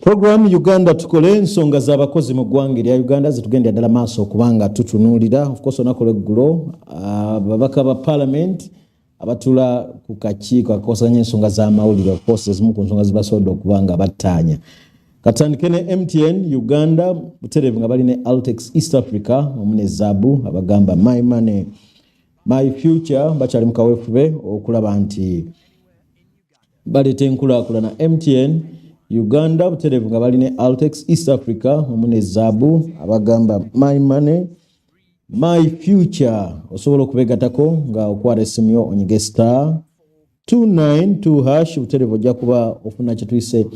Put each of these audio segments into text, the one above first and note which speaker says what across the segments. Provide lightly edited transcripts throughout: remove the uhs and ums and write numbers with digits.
Speaker 1: Program Uganda Tukole ensonga z'abakozi mu ggwanga lya Uganda zitugenda ddala maaso okubanga tutunuulira. Of course olunaku lw'eggulo ababaka ba Parliament abatula ku kakiiko akakosanya ensonga z'amawulire, of course ezimu ku nsonga zibasobodde okubanga battaanya. Katandike ne MTN Uganda butereevu nga bali ne Altex East Africa wamu ne Zaabu abagamba my money my future bakyali mu kaweefube okulaba nti baleeta enkulaakulana. MTN Uganda butereevu nga bali ne Altex East Africa wamu ne Zaabu abagamba my money my future. Osobola okubeegattako nga okwata essimu yo onyige *292# butereevu ojja kuba ofuna kye tuyise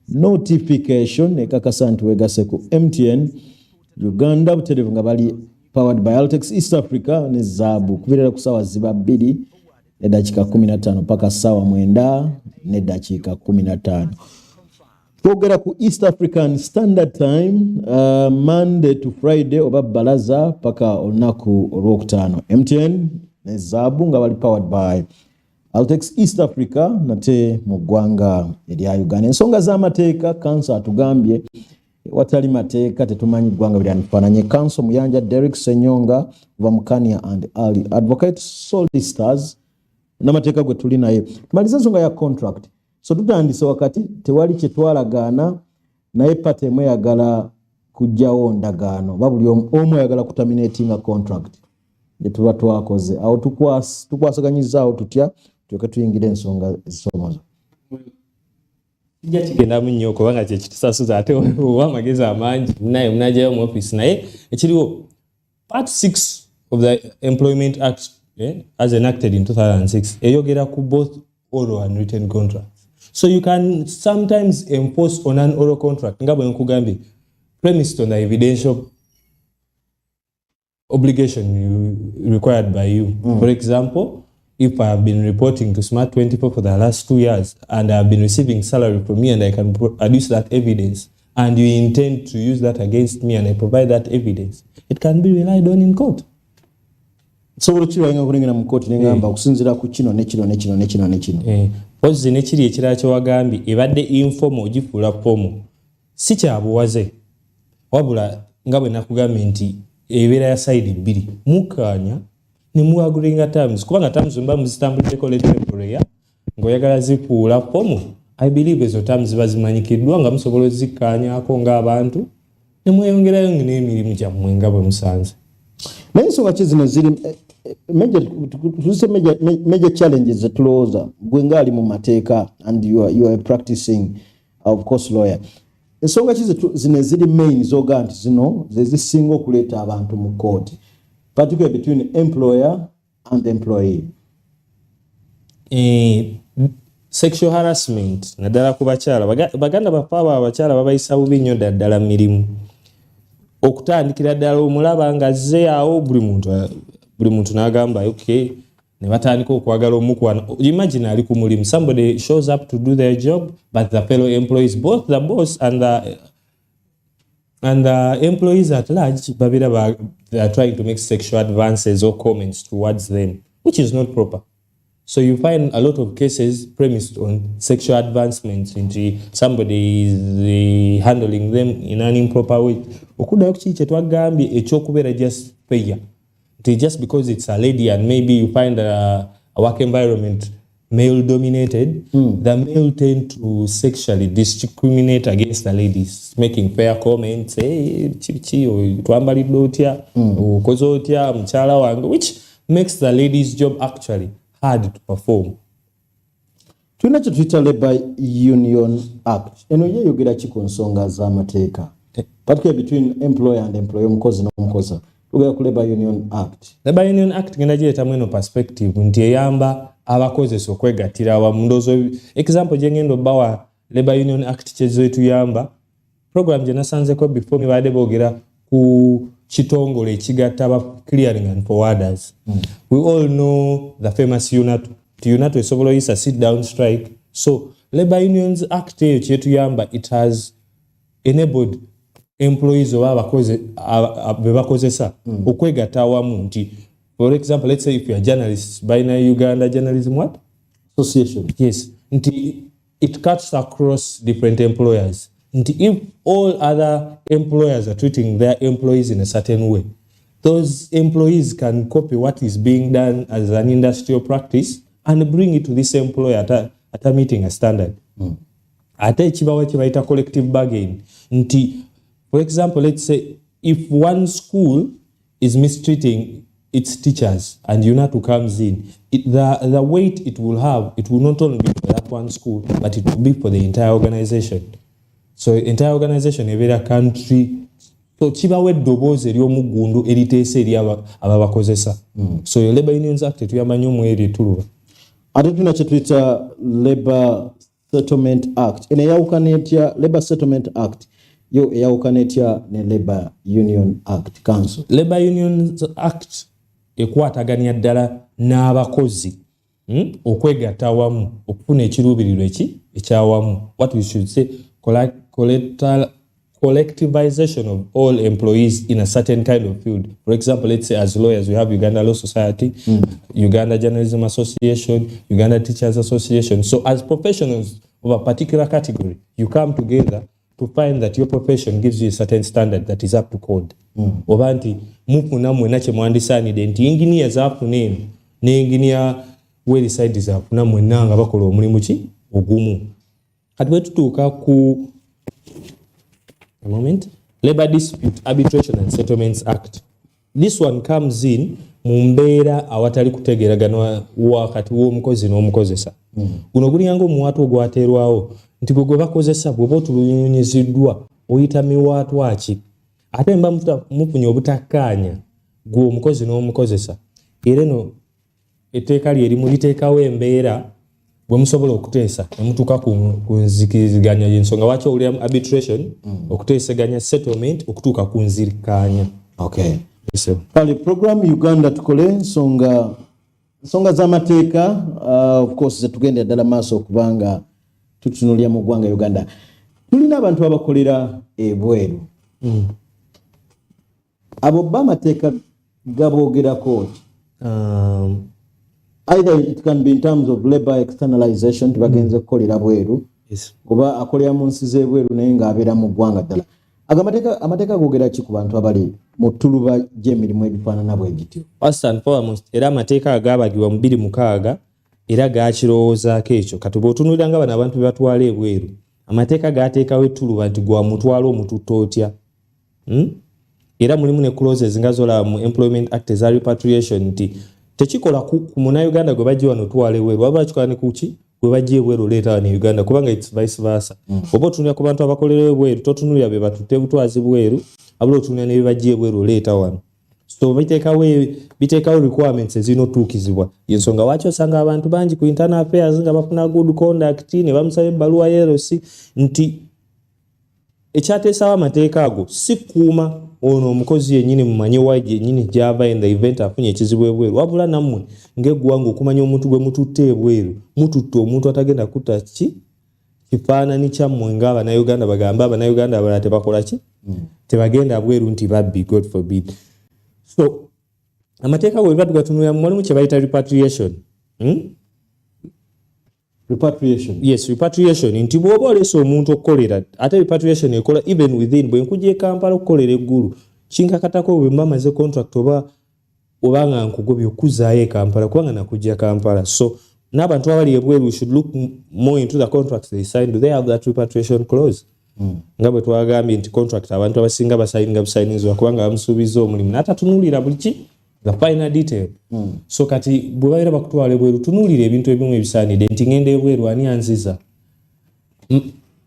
Speaker 1: notification ekakasa nti weegase ku MTN Uganda butereevu nga bali powered by Altex East Africa ne Zaabu kubeerera ku ssaawa ziba 2 ne dakiika 15 paka ssaawa 9 ne dakiika 15. Twogera ku East African Standard Time Monday to Friday oba balaza paka olunaku olwokutaano. MTN ne Zaabu nga bali powered by Altex East Africa nate mu ggwanga erya Uganda. Ensonga z'amateeka kanso atugambye watali mateeka tetumanyi ggwanga byanifaananye. Kanso Muyanja Derek Senyonga wa Mukania and Ali Advocate Solicitors n'amateeka gwe tuli naye. Tumaliza ensonga ya contract. So tutandise wakati tewali kye twalagaana naye pate emwe yagala kujjawo ndagaano babuli omu yagala kutaminatinga contract gye tuba twakoze awo tukwasaganyizaawo tutya tuyoke tuyingire ensonga zisomozo.
Speaker 2: Kijja kigendamu nnyo kubanga kye kitusasuza ate ow'amagezi amangi naye munajjayo mu office naye ekiriwo part 6 of the Employment Act as enacted in 2006 eyogera ku both oral and written contracts. So you can sometimes enforce on an oral contract nga bwe nkugambye premised on the evidential obligation required by you. For example, if I have been reporting to Smart24 for the last 2 years and I have been receiving salary from you and I can produce that evidence and you intend to use that against me and I provide that evidence, it can be relied on in court.
Speaker 1: So olukirango kulingana mu court n'engamba okusinziira ku kino ne kino ne kino ne kino ne kino.
Speaker 2: Pozzi ne kiri ekirala kye wagambye ebadde informal ogifuula formal si kyabuwaze wabula nga bwe nakugambye nti ebeera ya side bbiri mukkaanya ne muaguringa terms kubanga terms mba muzitambuliddeko temporary ng'oyagala zifuula formal. I believe ezo terms bazimanyikiddwa nga musobola ozikkaanyaako ng'abantu ne mweyongerayo n'emirimu gyammwe nga bwe musanze.
Speaker 1: Naye ensonga ki zino ziri major challenges zetulowooza gwe ngaali mu mateeka and you are a practicing of course lawyer. Ensonga ki zino ziri main zoga nti zino zezisinga okuleeta abantu mu court particularly between employer and employee?
Speaker 2: Sexual harassment naddala ku bakyala baganda baffe abo abakyala babayisa bubi nnyo ddala mirimu okutandikira ddala omulaba nga azze awo buli muntu n'agamba okay ne batandika okwagala omukwana. Imagine ali ku mulimu, somebody shows up to do their job but the fellow employees, both the boss and the employees at large they are trying to make sexual advances or comments towards them, which is not proper. So you find a lot of cases premised on sexual advancements into somebody is handling them in an improper way. Okudayo ku kye twagambye ekyokubeera just fair. Just because it's a lady and maybe you find a work environment male dominated, the male tend to sexually discriminate against the ladies, making fair comments, hey, twambalidde otya, okoze otya, mukyala wange, which makes the lady's job actually hard to perform.
Speaker 1: Tulina kye tuyita Labour Union Act. Eno ye yogera ki ku nsonga z'amateeka particularly between employer and employee, omukozi n'omukoza. Tugera ku Labour Union Act.
Speaker 2: Labour Union Act ngenda gireetamu eno perspective nti eyamba abakozesa okwegattira awamu. Ndowooza example gye ngenda obbawa Labour Union Act kyezituyamba program gye nasanzeko before mibadde boogera ku kitongole ekigatta aba clearing and forwarders. We all know the famous UNATO esobola oyisa sit down strike. So Labour Unions Act eyo kyetuyamba, it has enabled employees oba abakozi bebakozesa okwegatta awamu nti for example let's say if you are journalists by Uganda Journalism Association, yes, nti it cuts across different employers. if all other employers are treating their employees in a certain way, those employees can copy what is being done as an industrial practice and bring it to this employer at a meeting a standard. Ate ekibawo kibayita collective bargain. For example, let's say if one school is mistreating its teachers and UNATU comes in, the weight it will have, it will not only be for that one school, but it will be for the entire organization. So entire organization, every country, so chibawe doboze eryomugundu eriteese eri ababakozesa. So your Labor Unions Act tuyamanyi mu eri tuluba.
Speaker 1: Ate tuna kyetuyita Labor Settlement Act. Ene yawukana etya Labor Settlement Act yo eyawukana etya ne Labor Union Act Council.
Speaker 2: Labor Unions Act ekwataganya ddala n'abakozi okwegatta wamu okufuna ekiruubirirwa ekyawamu. What we should say collectivization of all employees in a certain kind of field. For example, let's say as lawyers, we have Uganda Law Society, Uganda Journalism Association, Uganda Teachers Association. So as professionals of a particular category, you come together to find that your profession gives you a certain standard that is up to code. Obanti, mufuna mwenache mwandisanide, nti engineers afune ne engineer weli side zafuna mwenanga bakola omulimu ki ogumu. Kati bwe tutuuka ku Labor Dispute Arbitration and Settlements Act. This one comes in mu mbeera awatali kutegeeragana wakati w'omukozi n'omukozesa. Guno gulinga omuwaatu ogwateerwawo nti gwe bakozesa bw'oba otulunyonyeziddwa oyita miwaatwa ki. Ate mba mufunye obutakkaanya gwe omukozi n'omukozesa. Era eno etteeka lyerimu liteekawo embeera bwe musobola okuteesa emutuuka ku nzikiriziganya y'ensonga lwaki owulira arbitration okuteesaganya settlement okutuuka ku nzirikanya.
Speaker 1: Okay. Kale program Uganda tukole ensonga z'amateeka of course zetugenda ddala maaso okubanga tutunulya mu ggwanga Uganda. Tulina abantu abakolera ebweru. Abo b'amateeka gaboogerako ki? Either it can be in terms of labor externalization tubagenze kukolera bweru oba akolera mu nsi z'ebweru naye ng'abeera mu ggwanga ddala. Amateeka googera ki ku bantu abali mu ttuluba gy'emirimu ebifaanana bwe gityo?
Speaker 2: First and foremost, era amateeka agaabagibwa mu 2006 era gaakirowoozaako ekyo. Kati bw'otunuulira nga bano abantu be batwala ebweru, amateeka gaateekawo ettuluba nti gwa mutwala omututta otya. Era mulimu ne clauses nga zolaba mu Employment Act eza repatriation nti tekikola ku Munnayuganda gwe bajja wano twala ebweru, wabula kikola ne kuki gwe bajja ebweru oleeta wano Uganda, kubanga it's vice versa. Oba otunulira ku bantu abakolera ebweru totunulira be batutte butwazi bweru, wabula otunulira ne be bajja ebweru oleeta wano. So biteekawo requirements ezinotuukizibwa. Yensonga lwaki osanga abantu bangi ku internal affairs nga bafuna good conduct ne bamusaba ebbaluwa y'erosi nti ekyateesawo amateeka ago si kuuma ono omukozi yennyini mumanyi waje yennyini gy'ava in the event afunye ekizibu ebweru, wabula nammwe ng'eggwanga okumanya omuntu gwe mututte ebweru mututte omuntu atagenda kutta kifaananyi kyammwe ng'Abannayuganda bagamba Abannayuganda abalala tebakola ki? Tebagenda bweru nti babbi, God forbid. So amateeka bwe batugatunulira mulimu kye bayita repatriation.
Speaker 1: Repatriation.
Speaker 2: Yes, repatriation. Nti bw'oba oleese omuntu okukolera, ate repatriation ekola even within, bwe nkujja e Kampala okukolera eggulu, kinkakatako bwe mba maze contract oba nga nkugobye okuzaayo e Kampala, kubanga nakujja Kampala. So n'abantu abali ebweru, we should look more into the contracts they sign. Do they have that repatriation clause? Nga bwe twagambye nti contract abantu abasinga basayininga busayinizibwa kubanga bamusuubiza omulimu n'atatunuulira buli ki the final detail. So kati bwe babeera bakutwala ebweru tunuulira ebintu ebimu ebisaanidde nti ngenda ebweru ani anziza.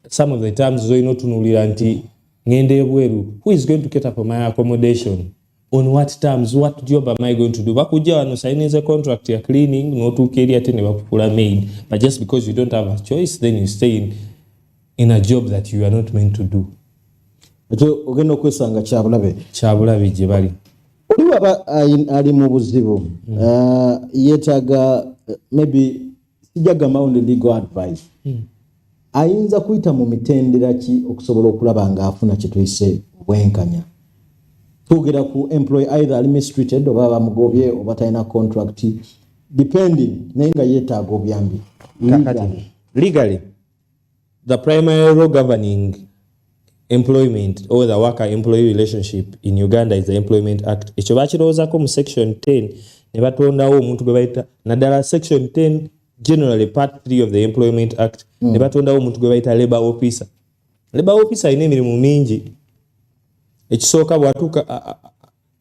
Speaker 2: Some of the times zolina otunuulira nti ngenda ebweru, who is going to cater for my accommodation? On what terms? What job am I going to do? Bakujja wano sayiniza contract ya cleaning n'otuuka eri ate ne bakukula maid, but just because you don't have a choice then you stay in a job that you are not meant to do.
Speaker 1: Ekyo ogenda okwesanga
Speaker 2: kyabulabe gye bali.
Speaker 1: Oli waba ali mu buzibu yeetaaga maybe sijagamba on the legal advice, ayinza kuyita mu mitendera ki okusobola okulaba ng'afuna kye tuyise bwenkanya? Tugera ku employee either ali mistreated oba bamugobye oba talina contract depending naye nga yeetaaga obuyambi.
Speaker 2: Legally, the primary law governing employment or the worker-employee relationship in Uganda is the Employment Act. Ekyo bakirowoozako mu section 10 ne batondawo omuntu gwe bayita naddala section 10 generally part 3 of the Employment Act ne batondawo omuntu gwe bayita labor officer. Labor officer alina emirimu mingi. Ekisooka bwatuuka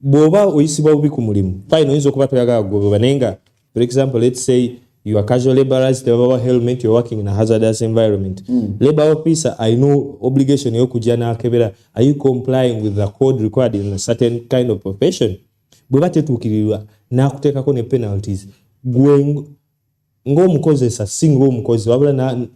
Speaker 2: bw'oba oyisibwa bubi ku mulimu fine oyinza okuba toyagala kugoberwa naye nga for example let's say you are casual laborers, they have a helmet, you're working in a hazardous environment. Labor officer, I know obligation yokujja nakebera. Are you complying with the code required in a certain kind of profession? Bwe batetuukirirwa nakuteekako ne penalties. Gwe ng'omukozesa singa omukozi wabula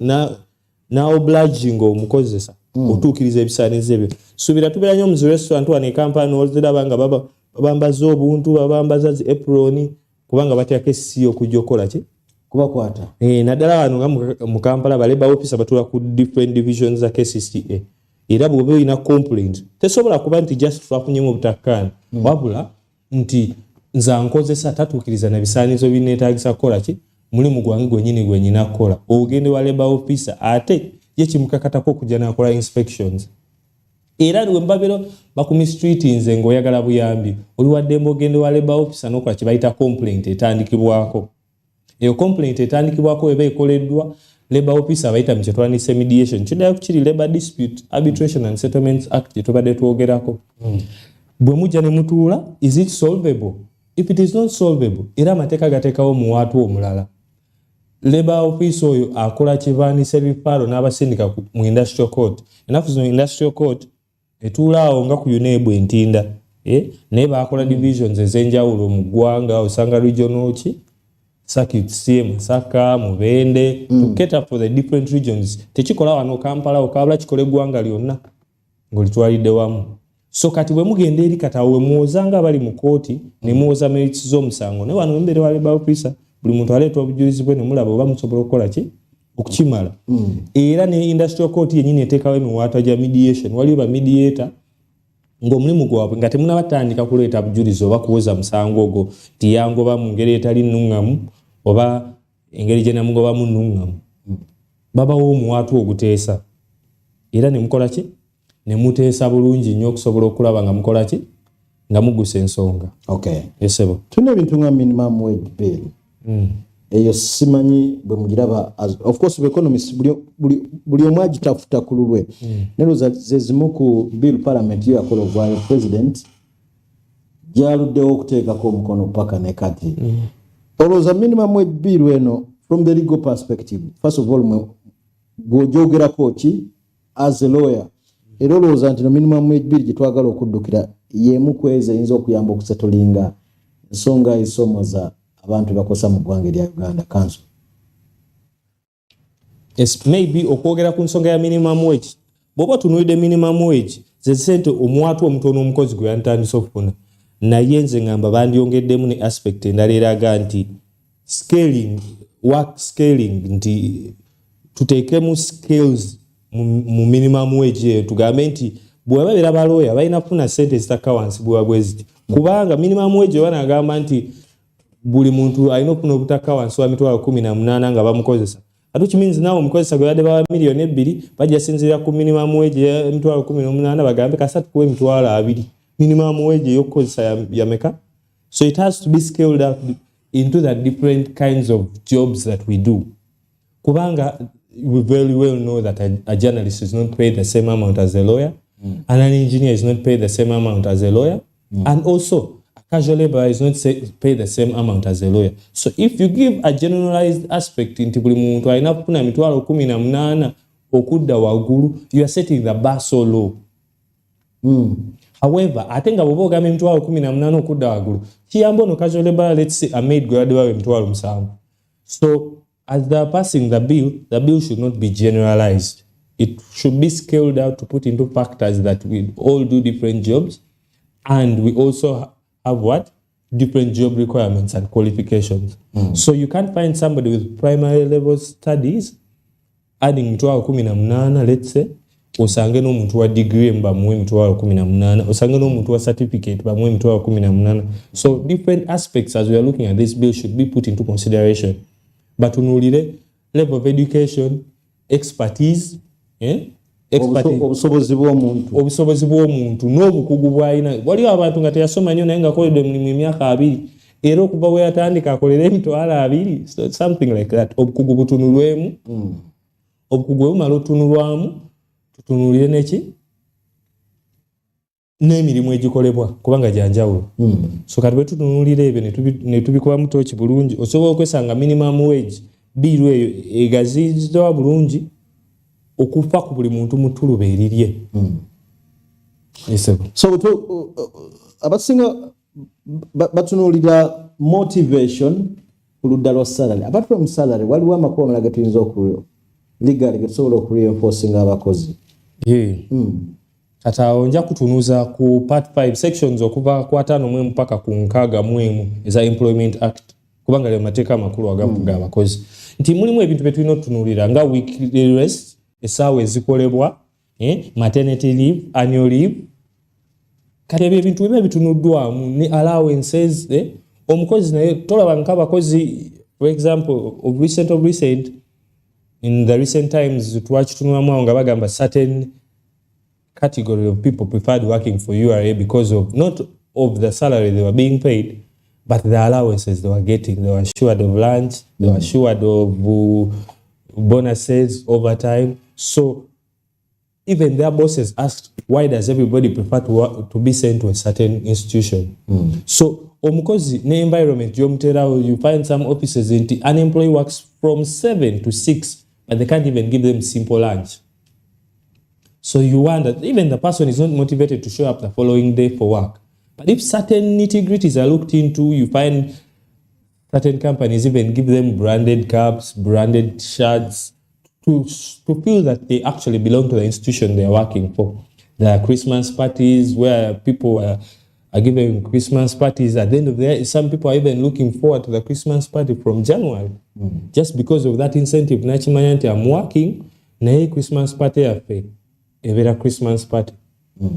Speaker 2: na obliging omukozesa otuukiriza ebisaanizo ebyo. Suubira tubeera nnyo mu restaurant wano e Kampala oziraba nga babambaza obuntu babambaza zi apron kubanga batyako essisi okujja okukola ki
Speaker 1: kubakwata
Speaker 2: naddala wano nga mu Kampala ba labor officer batula ku different divisions za KCCA era bw'oba olina complaint tesobola kuba nti just twafunyemu obutakkaanya wabula nti nza nkozesa tatuukiriza na bisaanizo bineetaagisa kukola ki mulimu gwange gwennyini kukola ogende wa labor officer ate ye kimukakatako okujja nakola inspections era bwe mbabeera bakumistreatinze ng'oyagala buyambi oli waddembe ogende wa labor officer n'okola kye bayita complaint etandikibwako. Eyo complaint etandikibwako eba ekoleddwa labor officer bayita mu kye twanise mediation kiddayo kiri Labor Dispute Arbitration and Settlements Act gye tubadde twogerako. Bwe mujja ne mutuula is it solvable? If it is not solvable era amateeka gateekawo muwaatu omulala labor officer oyo akola kivaanisa ebifaalo n'abasindika mu industrial court. Enafu zino industrial court etuulaawo nga ku UNEB Ntinda naye baakola divisions ez'enjawulo mu ggwanga osanga regional ki circuit CM Saka Mubende to cater for the different regions. Tekikola wano Kampala okabula kikola eggwanga lyonna ng'olitwalidde wamu. So kati bwe mugenda eri katawe muwozanga bali mu kooti ne muwoza merits z'omusango ne wano mbere wa labor officer buli muntu aleeta obujulizi bwe ne mulaba oba musobola okukola ki okukimala. Era ne industrial court yennyini eteekawo emiwaatwa gya mediation waliwo ba mediator ng'omulimu gwabwe nga temunnabatandika kuleeta bujulizi oba kuwoza musango ogwo tiyangoba mu ngeri etali nnungamu oba engeri gye namugobamu nnungamu babawo omuwaatu oguteesa era ne mukola ki ne muteesa bulungi nnyo okusobola okulaba nga mukola ki nga mugusa ensonga.
Speaker 1: Okay.
Speaker 2: Yesebo.
Speaker 1: Tuna ebintu nga minimum wage bill. Eyo simanyi bwe mugiraba of course the economists buli omu agitafuta ku lulwe. Neroza zezimu ku bill parliament yakola obwa president gyaluddewo okuteekako omukono paka ne kati. Olowooza minimum wage bill eno from the legal perspective first of all gw'ogyogerako ki as a lawyer era olowooza nti no minimum wage bill gyetwagala okuddukira y'emu ku ezo eyinza okuyamba okusetolinga ensonga ezisomoza abantu bakosa mu ggwanga erya Uganda Council.
Speaker 2: Yes, maybe okwogera ku nsonga ya minimum wage bw'oba tunuulidde minimum wage ze sente omuwaatu omutono omukozi gwe yantandise okufuna naye nze ngamba bandyongeddemu ne aspect endala eraga nti work scaling nti tuteekemu scales mu minimum wage eyo tugambe nti bwe babeera balooya balina kufuna sente zitakka wansi bwe ziti kubanga minimum wage oba nagamba nti buli muntu alina okufuna obutakka wansi wa mitwalo 18 nga bamukozesa ate kiminzi naawe omukozesa gwe badde bawa $2 million bajja sinzira ku minimum wage ya mitwalo 18 bagambe kasatu kuwa emitwalo 2 minimum wage y'okukozesa yameka. So it has to be scaled up into the different kinds of jobs that we do kubanga we very well know that a journalist is not paid the same amount as a lawyer and an engineer is not paid the same amount as a lawyer and also a casual laborer is not paid the same amount as a lawyer. So if you give a generalized aspect nti buli muntu alina kufuna mitwalo 18 okudda waggulu you are setting the bar so low. However, ate nga bw'oba ogamba emitwalo 18 okudda waggulu kiyamba ono casual laborer let's say a maid gwe badde bawa emitwalo 7. So as they are passing the bill should not be generalized. It should be scaled out to put into factors that we all do different jobs and we also have what? Different job requirements and qualifications. So you can't find somebody with primary level studies adding mitwalo 18 let's say osange n'omuntu wa degree mbamuwe mitwalo 18 osange n'omuntu wa certificate bamuwe mitwalo 18. So different aspects as we are looking at this bill should be put into consideration. But unuulire level of education, expertise,
Speaker 1: obusobozi
Speaker 2: bw'omuntu n'obukugu bw'alina. Waliwo abantu nga teyasoma nnyo naye ng'akoledde mulimu emyaka 2 era okuva we yatandika akolera emitwalo 2, so something like that. Obukugu butunulwemu, obukugu bwe bumala otunulwamu, tutunulire neki n'emirimu egikolebwa kubanga gyanjawulo. So kati bwe tutunulira ebyo ne tubikubamu tooki bulungi, osobola okwesanga minimum wage biiru eyo egaziyiziddwa bulungi okufa ku buli muntu mu ttuluba erirye.
Speaker 1: So abasinga batunulira motivation ku ludda lwa salary. Apart from salary, waliwo amakubo amalala ge tuyinza legally ge tusobola okureinforcinga abakozi.
Speaker 2: Kati awo nja kutunuza ku part 5 sections okuva ku 5 mpaka ku 6 eza Employment Act kubanga lyo mateeka amakulu agavuga abakozi. Nti mulimu ebintu bye tulina otutunulira nga weekly rest, essaawa ezikolebwa, maternity leave, annual leave. Kati ebyo ebintu biba bitunuddwamu ne allowances. Omukozi naye tolaba nk'abakozi, for example, of recent in the recent times twakitunulamu awo nga bagamba certain category of people preferred working for URA because of not of the salary they were being paid, but the allowances they were getting. They were assured of lunch, they were assured of bonuses over time. So even their bosses asked, why does everybody prefer to be sent to a certain institution? So omukozi ne environment yomuterawo, you find some offices in an employee works from 7 to 6, but they can't even give them simple lunch. So you wonder, even the person is not motivated to show up the following day for work. But if certain nitty-gritties are looked into, you find certain companies even give them branded caps, branded shirts to feel that they actually belong to the institution they are working for. There are Christmas parties where people are given Christmas parties. At the end of the year, some people are even looking forward to the Christmas party from January. Just because of that incentive. Nachimanyanti, I'm working, na Christmas party afe. A Christmas party.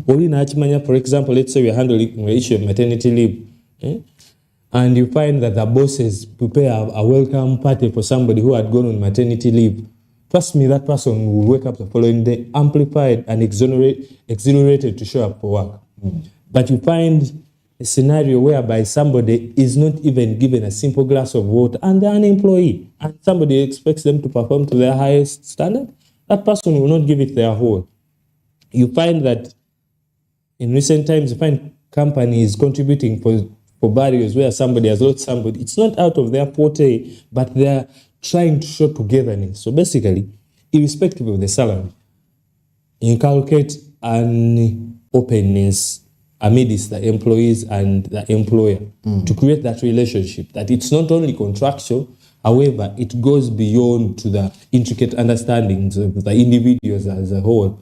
Speaker 2: For example, let's say we're handling the issue of maternity leave, and you find that the bosses prepare a welcome party for somebody who had gone on maternity leave. Trust me, that person will wake up the following day amplified and exhilarated to show up for work. But you find a scenario whereby somebody is not even given a simple glass of water and they're an employee, and somebody expects them to perform to their highest standard. That person will not give it their whole. You find that in recent times, you find companies contributing for barriers where somebody has lost somebody. It's not out of their forte, but they're trying to show togetherness. So basically, irrespective of the salary, inculcate an openness amidst the employees and the employer to create that relationship, that it's not only contractual, however, it goes beyond to the intricate understandings of the individuals as a whole.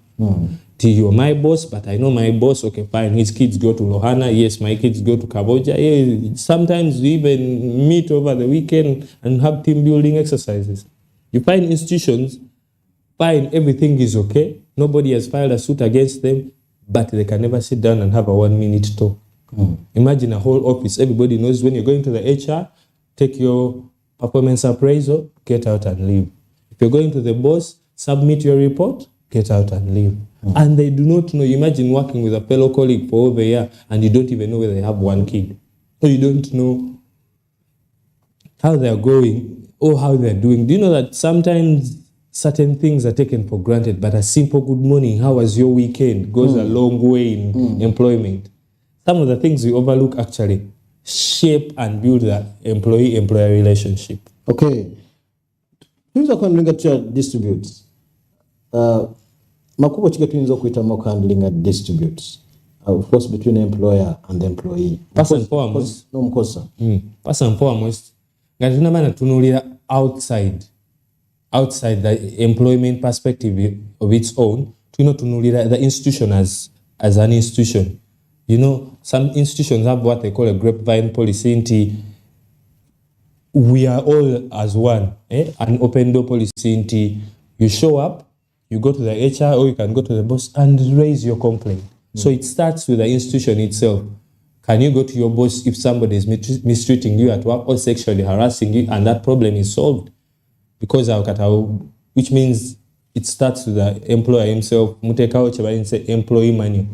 Speaker 2: You're my boss, but I know my boss, okay, fine, his kids go to Lohana, yes, my kids go to Kaboja. Yeah, sometimes we even meet over the weekend and have team building exercises. You find institutions, fine, everything is okay, nobody has filed a suit against them, but they can never sit down and have a 1-minute talk. Imagine a whole office, everybody knows when you're going to the HR, take your performance appraisal, get out and leave. If you're going to the boss, submit your report, get out and leave. And they do not know. Imagine working with a fellow colleague for over a year and you don't even know whether they have one kid. Or you don't know how they're going or how they're doing. Do you know that sometimes certain things are taken for granted, but a simple good morning, how was your weekend, goes a long way in employment. Some of the things we overlook actually shape and build the employee-employer relationship.
Speaker 1: Okay. Things are handling at distributes. Makubo chike tuyinza okuyita mu handling at distributes. Of course, between the employer and the employee.
Speaker 2: First and foremost.
Speaker 1: No mkosa.
Speaker 2: First and foremost, nga tunamana tunulira outside the employment perspective of its own, tunulira the institution as an institution. You know, some institutions have what they call a grapevine policy. We are all as one. An open door policy. You show up, you go to the HR or you can go to the boss and raise your complaint. So it starts with the institution itself. Can you go to your boss if somebody is mistreating you at work or sexually harassing you, and that problem is solved? Because which means it starts with the employer himself. Mutekawo kye employee manual,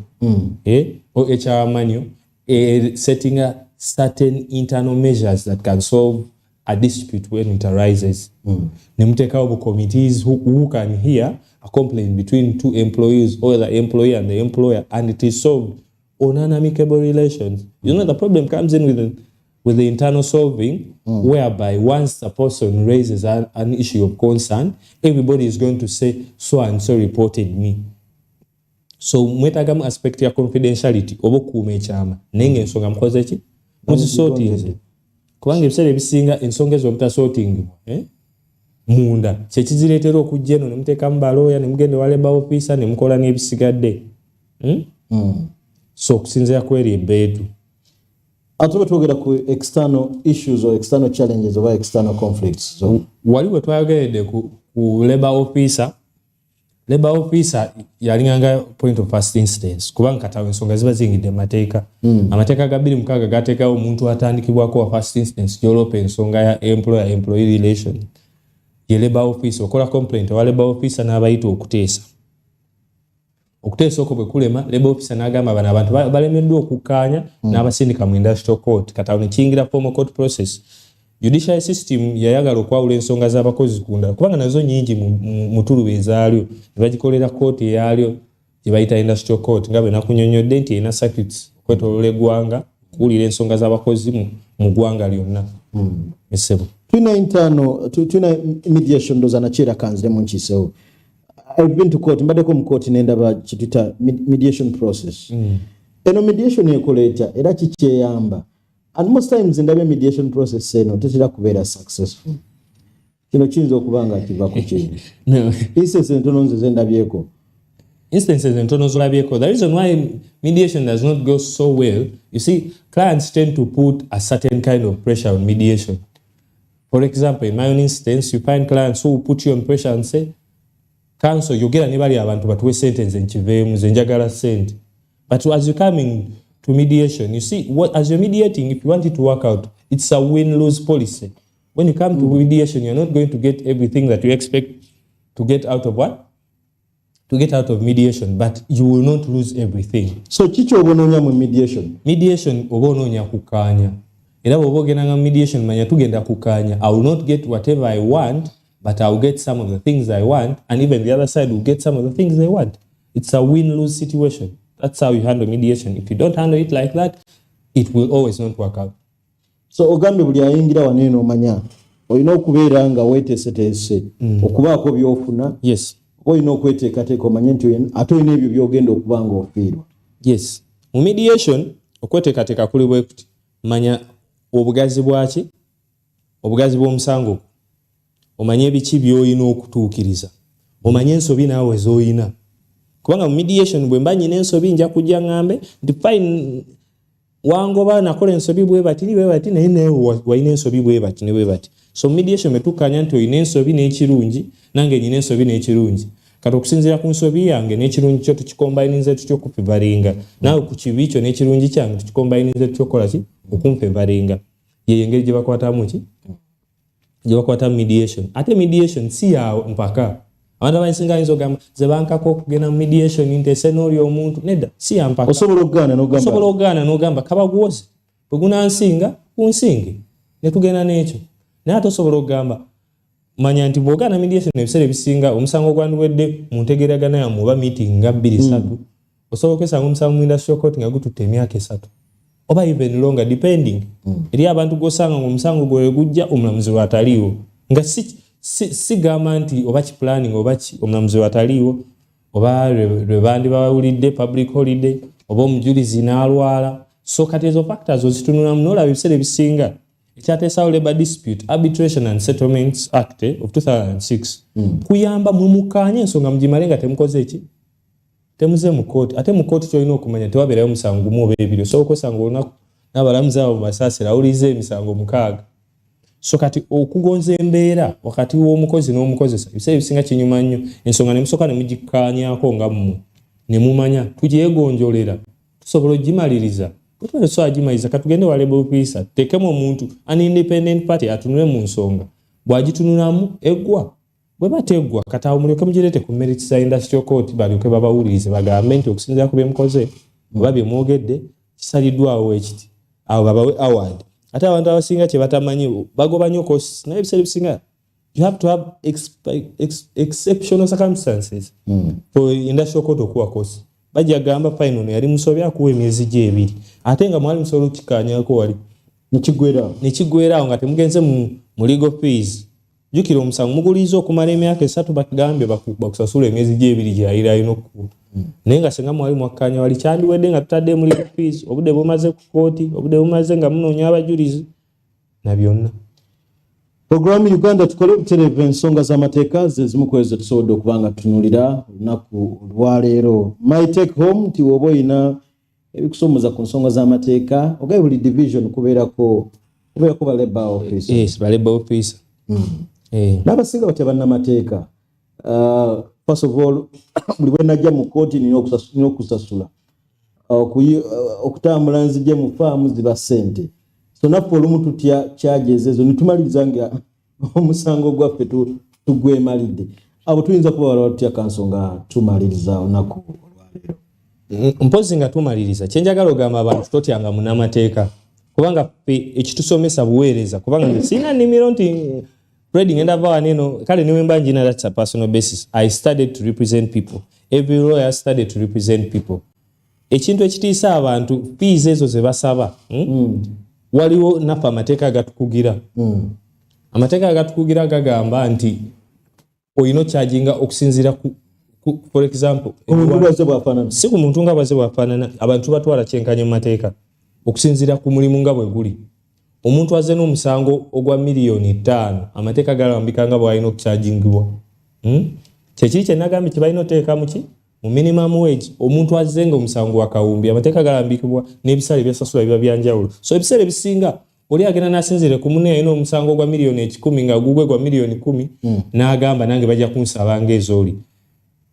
Speaker 2: or HR manual, setting up certain internal measures that can solve a dispute when it arises. Nemutekawo committees who can hear a complaint between two employees or the employee and the employer, and it is solved on an amicable relations. You know, the problem comes in with the internal solving, whereby once a person raises an issue of concern, everybody is going to say, so and so reported me. So mwetagamu aspect ya confidentiality obokuuma ekyama nenge ensonga mukoze ki muzisortinze kubanga ebiseera ebisinga ensonga ezo obutasortingibwa munda kyekizireetera okujja eno ne muteekamu balooya ne mugenda wa Labour officer ne mukola n'ebisigadde. So okusinziira ku eri ebbeetu.
Speaker 1: Atuba twogera ku external issues or external challenges or external conflicts. So
Speaker 2: waliwo twayogeredde ku Labour officer. Labour officer yalinganga point of first instance kubanga katawe ensonga ziba zingidde amateeka. Amateeka ga 2 gateekawo omuntu atandikibwako wa first instance gy'oloopa ensonga ya employer-employee relation. Ye Labour officer okola complaint wa Labour officer n'abayita okuteesa. Okuteesa okwo bwe kulema, Labour officer n'agamba bano abantu balemeddwa okukkaanya n'abasindika mu industrial court. Katawe ne kiyingira formal court process. Judicial system yayagala okwawula ensonga z'abakozi kunda kubanga nazo nyingi mu tulu ezaalyo ne bagikolera court eyaalyo gye bayita industrial court nga bwe nakunyonnyodde nti erina circuits okwetooloola eggwanga okuwulira ensonga z'abakozi mu ggwanga lyonna. Esebo tulina mediation ndoza nakyera kanzire mu nkiisewo. I've been to court, mbadeko mu court nendaba kituyita mediation process. Eno mediation ekoleeta era kikyeyamba. And most times ndabye mediation process eno tetera kubeera successful. Kino kiyinza okubanga kiva ku kiri. No.
Speaker 1: Instances entono nze ndabyeko.
Speaker 2: Instances entono zolabyeko. The reason why mediation does not go so well, you see, clients tend to put a certain kind of pressure on mediation. For example, in my own instance, you find clients who put you on pressure and say, counsel, you get anybody abantu batuwe sentence enchiveemu zenjagala sente. But as you're coming to mediation, you see, as you're mediating, if you want it to work out, it's a win-lose policy. When you come to mediation, you're not going to get everything that you expect to get out of what? To get out of mediation, but you will not lose everything.
Speaker 1: So chicho obononya mu mediation?
Speaker 2: Mediation obononya kukanya. Era bw'oboogera mediation manya tugenda kukanya. I will not get whatever I want, but I will get some of the things I want, and even the other side will get some of the things they want. It's a win-lose situation. That's how you handle mediation. If you don't handle it like that, it will always not work out.
Speaker 1: So ogambe buli ayingira waneno omanya olina okubeera nga weeteeseteese okubaako by'ofuna.
Speaker 2: Yes.
Speaker 1: Olina okweteekateeka omanye nti ate olina ebyo by'ogenda okuba nga ofiirwa.
Speaker 2: Yes. Mu mediation okweteekateeka kuli bwe kuti manya obugazi bwaki, obugazi bw'omusango, omanye ebiki by'olina okutuukiriza, omanye ensobi naawe z'olina. Kubanga mu mediation bwe mba nyina ensobi nja kujja ngambe nti fine wangoba nakola ensobi bwe bati naye naye walina ensobi bwe bati ne bwe bati. So mediation metukanya nti olina ensobi n'ekirungi nange nyina ensobi n'ekirungi. Kati okusinziira ku nsobi yange n'ekirungi kyo tukikombayinize tutyo okufivaringa. Naawe ku kibi kyo n'ekirungi kyange tukikombayinize tutyo okukola ki? Okumfivaringa. Ye engeri gye bakwatamu ki? Gye bakwatamu mediation. Ate mediation si yawo mpaka. Abantu abasinga ayinza ogamba ze bankako okugenda mu mediation ntese n'oli omuntu nedda si yampaka.
Speaker 1: Osobola okugaana
Speaker 2: n'ogamba kabaguwoze bwe gunansinga kunsinge ne tugenda n'ekyo. Naye ate osobola okugamba manya nti bw'ogaana mediation ebiseera ebisinga omusango gwandiwedde mu ntegeeragana yammwe oba meeting nga 2-3 osobola okwesanga omusango mu industrial court nga gututte emyaka 3 oba even longer depending. Eri abantu gw'osanga ng'omusango gwe gujja omulamuzi lwataliiwo nga si gamba nti oba planning oba omulamuzi wataliiwo oba lwe bandi bawulidde public holiday oba omujulizi n'alwala. So kati ezo factors ozitunula mnolaba ebiseera ebisinga ekyateesawo Labour Dispute Arbitration and Settlements Act of 2006 kuyamba mumukanye ensonga mugimale nga temukoze eki temuze mu kooti. Ate mu kooti kyolina okumanya tewabeerayo musango gumu oba ebiri osobola okwesanga olunaku n'abalamuzi abo basaasira awulize emisango 6. So kati okugonza embeera wakati w'omukozi n'omukozesa ebiseera ebisinga kinyuma nnyo ensonga ne musooka ne mugikkaanyaako nga mmwe ne mumanya tugyegonjolera tusobola ogimaliriza bwetubadde tusobola gimaliriza katugende wa Labour officer tekemu omuntu an independent party atunule mu nsonga bw'agitunulamu eggwa bwe bateggwa katawo mulyoke mugirete ku Merit Industrial Court balyoke babawulirize bagambe nti okusinziira ku bye mukoze oba bye mwogedde kisaliddwawo ekiti awo babawe award. Ate abantu abasinga kye batamanyi bagoba nnyo costs naye ebiseera ebisinga you have to have exceptional circumstances for industrial court okuwa costs. Bajja gamba fine ono yali musobya kuwa emyezi gye 2 ate nga mwali musobola okikanyako wali nekigwerawo nga temugenze mu legal fees. Jukira omusango muguliza okumala emyaka 3 bakigambe bakusasula emyezi gye 2 gyayira ino ku naye nga singa mwali mwakanya wali kyandiwedde nga tutadde mu legal fees obudde bumaze ku kooti obudde bumaze nga munoonya abajulizi na byonna.
Speaker 1: Programu Uganda Tukole Butereevu ensonga z'amateeka ze zimu ku ezo tusobodde okubanga tutunuulira olunaku lwaleero. My take home nti woba olina ebikusomoza ku nsonga z'amateeka ogaye buli division kubeerako ba Labour office.
Speaker 2: Yes, ba Labour office.
Speaker 1: N'abasinga batya bannamateeka. First of all, buli bwe najja mu kooti nina okusasula. Okutambula nzije mu faamu ziba ssente. So naffe olumu tutya charges ezo nitumaliriza nga omusango gwaffe tugwemalidde. Abo tuyinza kuba wala tutya kansonga tumaliriza olunaku olwaleero.
Speaker 2: Mpozi nga tumaliriza kyenjagala ogamba abantu totyanga munnamateeka kubanga ekitusomesa buweereza kubanga sina nnimiro nti Reading and Avanino, Kali Niwimbanjina, that's a personal basis. I studied to represent people. Every lawyer studied to represent people. Echintu ekitiisa abantu fees ezo ze basaba. Waliwo nafa amateeka agatukugira. Amateeka agatukugira gagamba nti oyino charginga okusinzira for example, si ku muntu nga bwaze bwafaanana abantu batwala kyenkanya mu mateeka okusinzira ku mulimu nga bwe guli. Omuntu azze n'omusango ogwa $5,000,000 amateeka galambika nga bw'alina okukyagingibwa. Kyekiri kye nagambye kye balina oteeka mu minimum wage omuntu azze nga omusango wa kawumbi amateeka galambikibwa n'ebisale byasasula biba byanjawulo. So ebiseera ebisinga oli agenda n'asinzire ku munne alina omusango gwa $1,10,000 nga gugwe gwa $10,000,000 n'agamba nange bajja kunsaba ng'ezooli.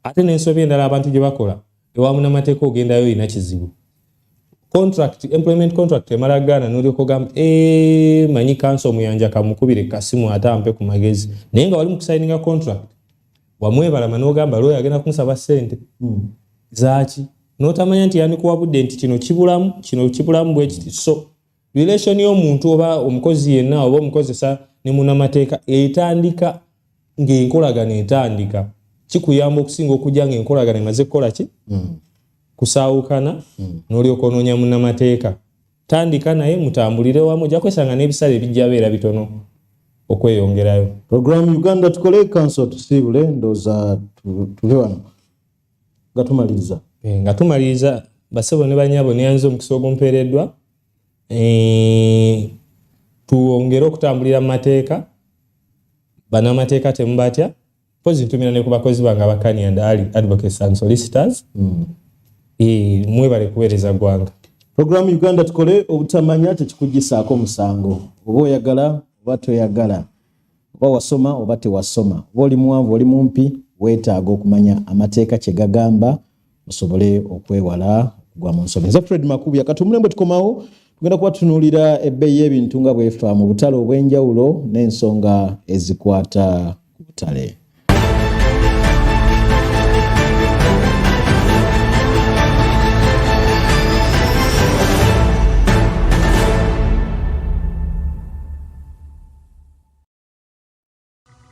Speaker 2: Ate n'ensobi endala abantu gye bakola ewa munnamateeka ogendayo olina kizibu. Employment contract emala gana n'olyoko gamba manyi kanso omuyanja kamukubire kasimu atampe ku magezi naye nga wali mu kusayininga contract wamwebalama n'ogamba lawyer agenda kumusaba ssente zaaki n'otamanya nti yandikuwabudde nti kino kibulamu bwe kiti. So relation y'omuntu oba omukozi yenna oba omukozesa ne munnamateeka etandika ng'enkolagano etandika kikuyamba okusinga okujja ng'enkolagano emaze kukola ki kusaawukana n'olyoka onoonya munnamateeka. Tandika naye mutambulire wamu ojja kwesanga n'ebisale bijja beera bitono okweyongerayo.
Speaker 1: Programu Uganda Tukole Council tusiibule ndooza tuli wano nga
Speaker 2: tumaliriza basebo ne banyabo neyanze omukisa ogumpeereddwa tuwongere okutambulira mu mateeka bannamateeka temubatya pozi ntumira ne ku bakozi bange abakani and advocates and solicitors mwebale kuweereza ggwanga.
Speaker 1: Programu Uganda Tukole obutamanya tekikugisaako musango oba oyagala oba toyagala oba wasoma oba tewasoma oba oli muwanvu oli mumpi weetaaga okumanya amateeka kye gagamba osobole okwewala okugwa mu nsobi. Nze Fred Makubya katumulembe tukomawo tugenda kuba tunuulira ebbeeyi y'ebintu nga bwefa mu butale obw'enjawulo n'ensonga ezikwata ku butale.